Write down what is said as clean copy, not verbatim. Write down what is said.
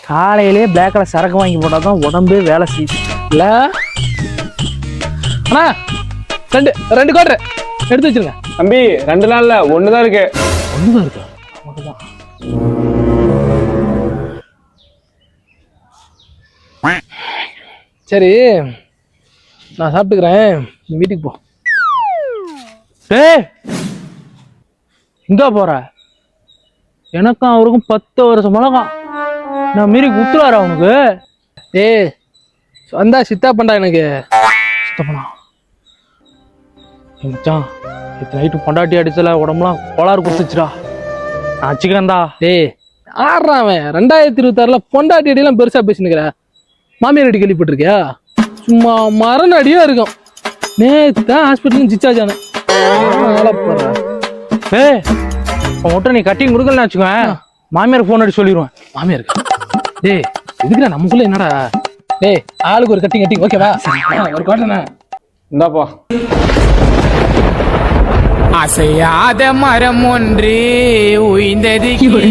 காலையிலே black colour சரக்கு வாங்கி போட்டால் தான் உடம்பே வேலை செய்யுது இல்லை அண்ணா? ரெண்டு கோட்டர் எடுத்து வச்சிருங்க தம்பி. 2 நாள்ல 1 தான் இருக்கு. 1 தான் இருக்கு. மட்டும்தான். சரி நான் சாப்பிட்டுக்கிறேன், நீ வீட்டுக்கு போ. எங்க போற? எனக்கும் அவருக்கும் 10 வருஷம் பழக்கம். நான் மீறி குத்துறாரு அவனுக்கு. வந்தா சித்தா பண்ணா எனக்கு சித்தப்பண்ணா மச்சான். இத்தனை நைட்டு பொண்டாட்டி அடிச்சல உடம்புலாம் கோளாறு குடிச்சிச்சுடா. நான் வச்சுக்கிறேன்டா. ஆடுறான் 2026 பொண்டாட்டி அடியெல்லாம் பெருசா பேசினுக்கிற. மாமியார் அடி கேள்விப்பட்டிருக்கியா? சும்மா மரண அடியா இருக்கும். நேத்தான் ஹாஸ்பிட்டல் டிஸ்சார்ஜ் ஆனேன். நீ கட்டிங் கொடுக்கலன்னு வச்சுக்கோ, மாமியார் போன் அடி சொல்லிடுவேன். மாமியாருக்கு இதுக்குடா நமக்குள்ள என்னடா? ஆளுக்கு ஒரு கட்டிங் ஓகேவா? ஒரு கோட்டை இந்தாப்பா. அசையாத மரம் ஒன்று உய்ந்தது கீழே.